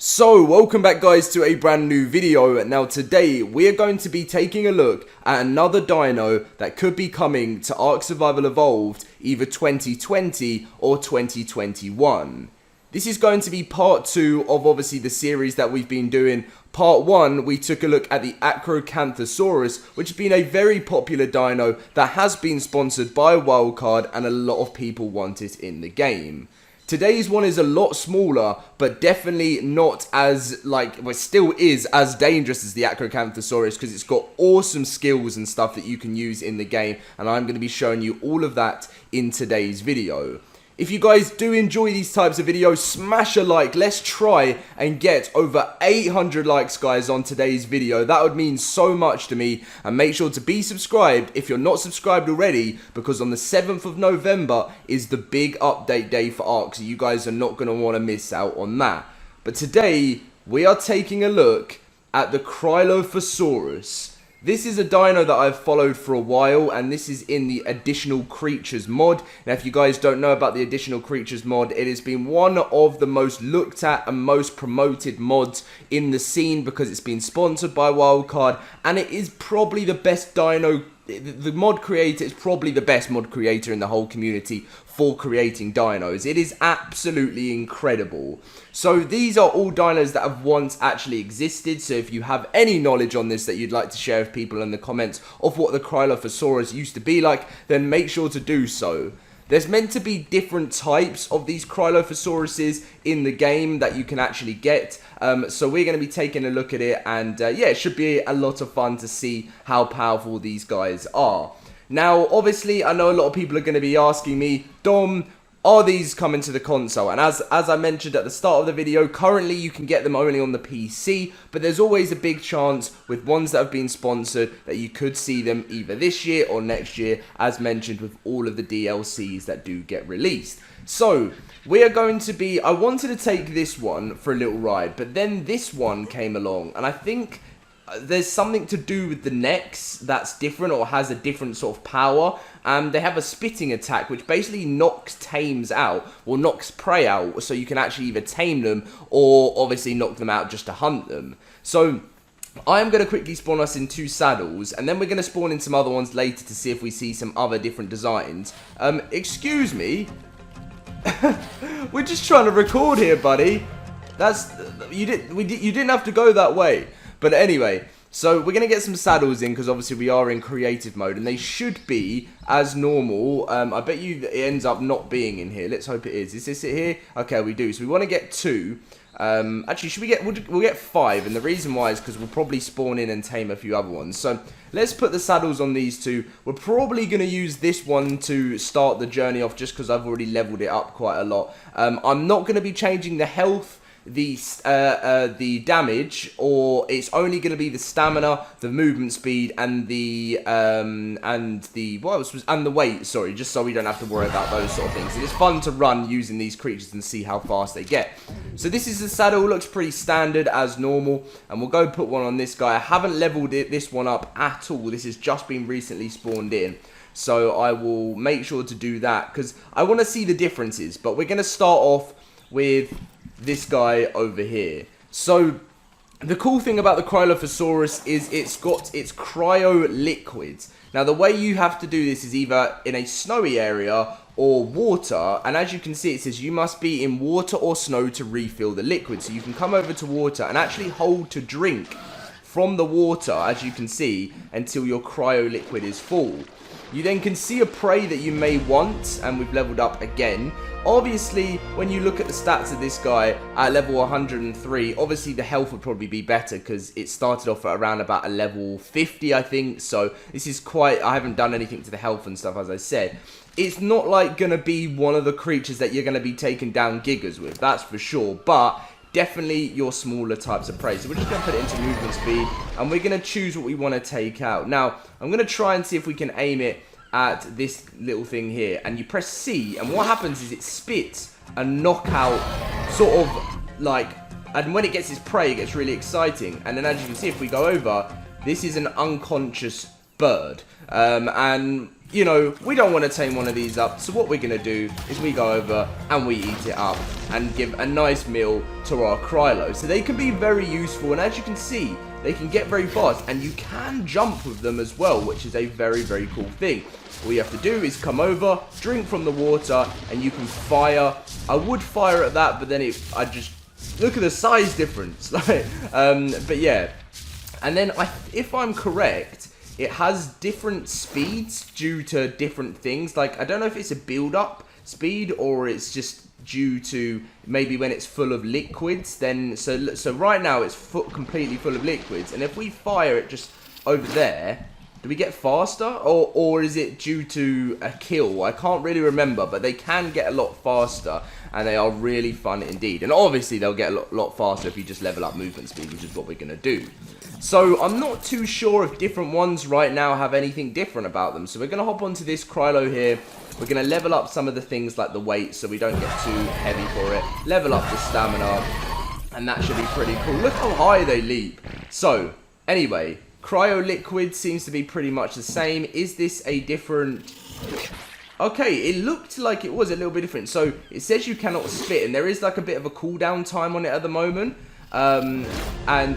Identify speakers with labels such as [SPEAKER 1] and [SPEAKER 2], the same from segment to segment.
[SPEAKER 1] So, welcome back guys to a brand new video. Now today, we are going to be taking a look at another dino that could be coming to ARK Survival Evolved either 2020 or 2021. This is going to be part 2 of obviously the series that we've been doing. Part 1, we took a look at the Acrocanthosaurus, which has been a very popular dino that has been sponsored by Wildcard and a lot of people want it in the game. Today's one is a lot smaller, but definitely not as, well, still is as dangerous as the Acrocanthosaurus because it's got awesome skills and stuff that you can use in the game, and I'm going to be showing you all of that in today's video. If you guys do enjoy these types of videos, smash a like. Let's try and get over 800 likes, guys, on today's video. That would mean so much to me. And make sure to be subscribed if you're not subscribed already, because on the 7th of November is the big update day for ARK, so you guys are not going to want to miss out on that. But today, we are taking a look at the Crylophosauruses. This is a dino that I've followed for a while, and this is in the Additional Creatures mod. Now, if you guys don't know about the Additional Creatures mod, it has been one of the most looked at and most promoted mods in the scene because it's been sponsored by Wildcard, and it is probably the best dino. The mod creator is probably the best mod creator in the whole community for creating dinos. It is absolutely incredible. So these are all dinos that have once actually existed. So if you have any knowledge on this that you'd like to share with people in the comments of what the Crylophosauruses used to be like, then make sure to do so. There's meant to be different types of these Crylophosauruses in the game that you can actually get. So we're going to be taking a look at it, and yeah, it should be a lot of fun to see how powerful these guys are. Now, obviously, I know a lot of people are going to be asking me, Dom, are these coming to the console? And as I mentioned at the start of the video, currently you can get them only on the PC, but there's always a big chance with ones that have been sponsored that you could see them either this year or next year, as mentioned with all of the DLCs that do get released. So, we are going to be, I wanted to take this one for a little ride, but then this one came along, and I think there's something to do with the necks that's different or has a different sort of power. They have a spitting attack which basically knocks tames out, or knocks prey out, so you can actually either tame them or obviously knock them out just to hunt them. So I'm going to quickly spawn us in 2 saddles, and then we're going to spawn in some other ones later to see if we see some other different designs. Excuse me. We're just trying to record here, buddy. You didn't have to go that way. But anyway, so we're going to get some saddles in because obviously we are in creative mode, and they should be as normal. I bet you it ends up not being in here. Let's hope it is. Is this it here? Okay, we do. So we want to get 2. Actually, should we get, we'll get 5, and the reason why is because we'll probably spawn in and tame a few other ones. So let's put the saddles on these 2. We're probably going to use this one to start the journey off just because I've already leveled it up quite a lot. I'm not going to be changing the health, the damage, or it's only going to be the stamina, the movement speed, and the weight. Sorry, just so we don't have to worry about those sort of things. It is fun to run using these creatures and see how fast they get. So this is the saddle. Looks pretty standard as normal, and we'll go put one on this guy. I haven't leveled this one up at all. This has just been recently spawned in. So I will make sure to do that because I want to see the differences. But we're going to start off with this guy over here. So the cool thing about the Crylophosauruses is it's got its Cryo Liquid. Now the way you have to do this is either in a snowy area or water, and as you can see it says you must be in water or snow to refill the liquid. So you can come over to water and actually hold to drink from the water, as you can see, until your Cryo Liquid is full. You then can see a prey that you may want, and we've leveled up again. Obviously, when you look at the stats of this guy at level 103, obviously the health would probably be better because it started off at around about a level 50, I think. So this is quite, I haven't done anything to the health and stuff, as I said. It's not like going to be one of the creatures that you're going to be taking down gigas with, that's for sure. But definitely your smaller types of prey. So we're just going to put it into movement speed, and we're going to choose what we want to take out. Now, I'm going to try and see if we can aim it at this little thing here, and you press C, and what happens is it spits a knockout sort of like, and when it gets its prey it gets really exciting. And then as you can see, if we go over, this is an unconscious bird, and you know, we don't want to tame one of these up. So what we're going to do is we go over and we eat it up and give a nice meal to our Crylo. So they can be very useful. And as you can see, they can get very fast. And you can jump with them as well, which is a very, very cool thing. All you have to do is come over, drink from the water, and you can fire. I would fire at that, but then I just... Look at the size difference. Like, but yeah. And then, if I'm correct, it has different speeds due to different things. Like, I don't know if it's a build-up speed or it's just due to maybe when it's full of liquids. Then, so right now it's completely full of liquids. And if we fire it just over there, do we get faster? Or is it due to a kill? I can't really remember, but they can get a lot faster. And they are really fun indeed. And obviously they'll get a lot faster if you just level up movement speed, which is what we're going to do. So I'm not too sure if different ones right now have anything different about them. So we're going to hop onto this Crylo here. We're going to level up some of the things like the weight so we don't get too heavy for it. Level up the stamina. And that should be pretty cool. Look how high they leap. So, anyway, Cryo Liquid seems to be pretty much the same. Is this a different... Okay, it looked like it was a little bit different. So, it says you cannot spit, and there is like a bit of a cooldown time on it at the moment. And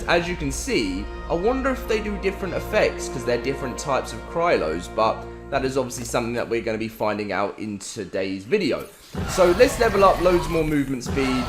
[SPEAKER 1] as you can see, I wonder if they do different effects, because they're different types of Crylos, but that is obviously something that we're going to be finding out in today's video. So, let's level up loads more movement speed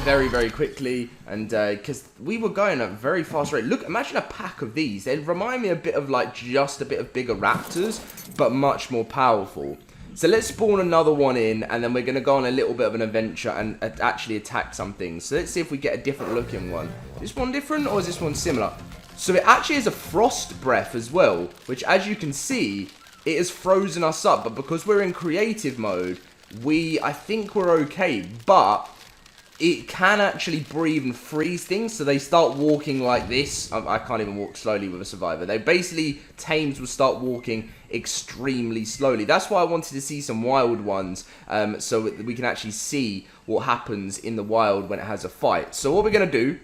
[SPEAKER 1] very, very quickly, and because we were going at a very fast rate. Look, imagine a pack of these. They remind me a bit of like just a bit of bigger raptors, but much more powerful. So let's spawn another one in, and then we're going to go on a little bit of an adventure and actually attack some things. So let's see if we get a different looking one. Is this one different, or is this one similar? So it actually is a frost breath as well, which as you can see, it has frozen us up. But because we're in creative mode, I think we're okay. But it can actually breathe and freeze things, so they start walking like this. I can't even walk slowly with a survivor. They basically, tames will start walking extremely slowly. That's why I wanted to see some wild ones, so that we can actually see what happens in the wild when it has a fight. So what we're going to do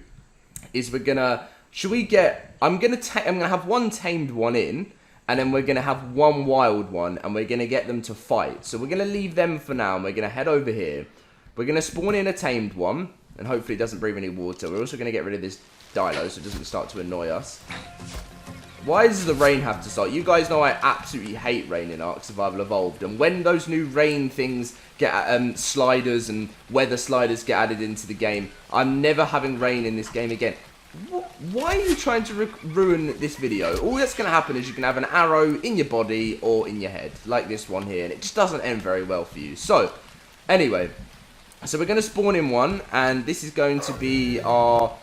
[SPEAKER 1] is we're going to... Should we get... I'm going to have one tamed one in, and then we're going to have one wild one, and we're going to get them to fight. So we're going to leave them for now, and we're going to head over here. We're going to spawn in a tamed one, and hopefully it doesn't breathe any water. We're also going to get rid of this Dino, so it doesn't start to annoy us. Why does the rain have to start? You guys know I absolutely hate rain in ARK Survival Evolved, and when those new rain things get, sliders and weather sliders get added into the game, I'm never having rain in this game again. Why are you trying to ruin this video? All that's going to happen is you can have an arrow in your body or in your head, like this one here, and it just doesn't end very well for you. So, anyway... So we're going to spawn in one, and this is going to be our...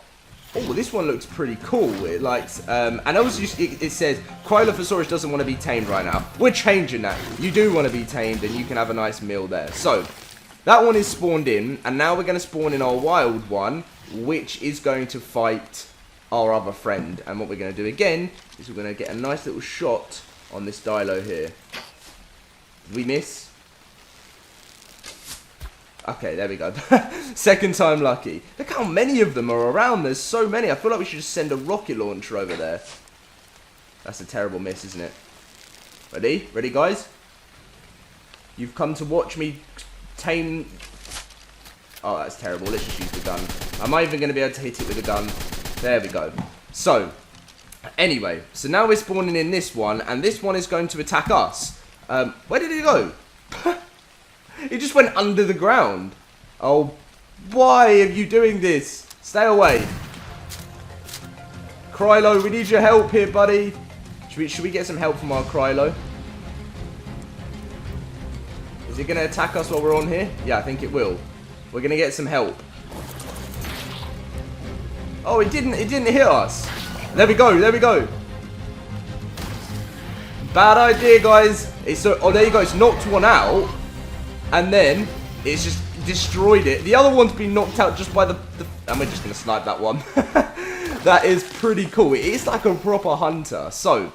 [SPEAKER 1] Oh, this one looks pretty cool. It likes, and also it says Crylophosauruses doesn't want to be tamed right now. We're changing that. You do want to be tamed, and you can have a nice meal there. So that one is spawned in, and now we're going to spawn in our wild one, which is going to fight our other friend. And what we're going to do again is we're going to get a nice little shot on this Dino here. Did we miss? Okay, there we go. Second time lucky. Look how many of them are around. There's so many. I feel like we should just send a rocket launcher over there. That's a terrible miss, isn't it? Ready? Ready, guys? You've come to watch me tame... Oh, that's terrible. Let's just use the gun. Am I even going to be able to hit it with a gun? There we go. So, anyway. So now we're spawning in this one, and this one is going to attack us. Where did it go? It just went under the ground. Oh, why are you doing this? Stay away. Crylo, we need your help here, buddy. Should we get some help from our Crylo? Is it going to attack us while we're on here? Yeah, I think it will. We're going to get some help. Oh, it didn't hit us. There we go, there we go. Bad idea, guys. Oh, there you go. It's knocked one out. And then, it's just destroyed it. The other one's been knocked out just by the and we're just going to snipe that one. That is pretty cool. It is like a proper hunter. So,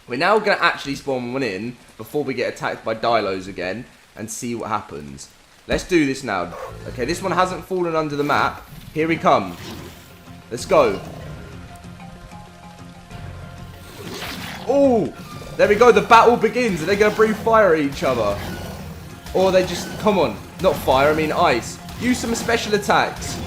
[SPEAKER 1] we're now going to actually spawn one in before we get attacked by Dilos again. And see what happens. Let's do this now. Okay, this one hasn't fallen under the map. Here he comes. Let's go. Oh! There we go. The battle begins. Are they going to breathe fire at each other? Or they just... Come on. Not fire. I mean ice. Use some special attacks.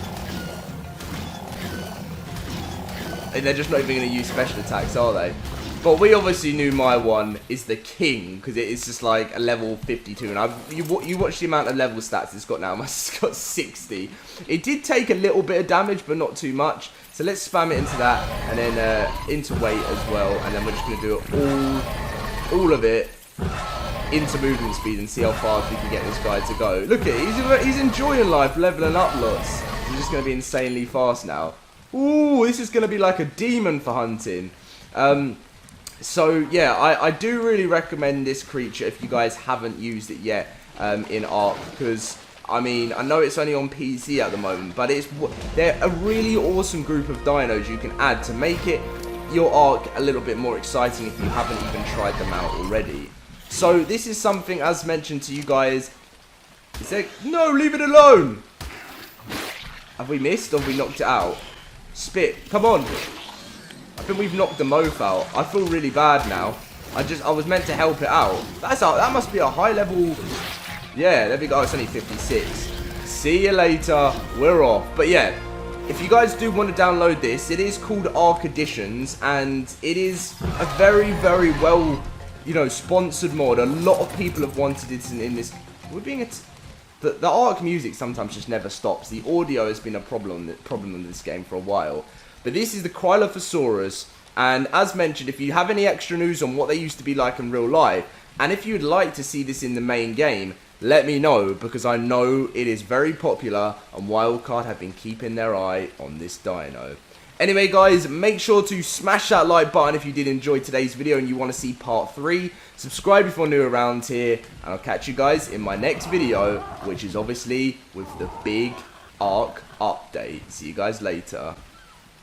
[SPEAKER 1] They're just not even going to use special attacks, are they? But we obviously knew my one is the king, because it is just like a level 52. And you watch the amount of level stats it's got now. It's got 60. It did take a little bit of damage, but not too much. So let's spam it into that, and then into weight as well. And then we're just going to do it all of it into movement speed and see how fast we can get this guy to go. Look at it. He's enjoying life, leveling up lots. He's just going to be insanely fast now. Ooh, this is going to be like a demon for hunting. So, yeah, I do really recommend this creature if you guys haven't used it yet in ARK. Because, I mean, I know it's only on PC at the moment. But they're a really awesome group of dinos you can add to make it your ARK a little bit more exciting if you haven't even tried them out already. So, this is something, as mentioned to you guys. It's like, no, leave it alone! Have we missed or have we knocked it out? Spit, come on. I think we've knocked the Moth out. I feel really bad now. I was meant to help it out. That must be a high level. Yeah, there we go. It's only 56. See you later. We're off. But yeah, if you guys do want to download this, it is called ARK Editions, and it is a very, very well, sponsored mod. A lot of people have wanted it in this. We're being the ARK music sometimes just never stops. The audio has been a problem in this game for a while. But this is the Crylophosauruses, and as mentioned, if you have any extra news on what they used to be like in real life, and if you'd like to see this in the main game, let me know, because I know it is very popular, and Wildcard have been keeping their eye on this dino. Anyway guys, make sure to smash that like button if you did enjoy today's video and you want to see part 3. Subscribe if you're new around here, and I'll catch you guys in my next video, which is obviously with the big ARK update. See you guys later.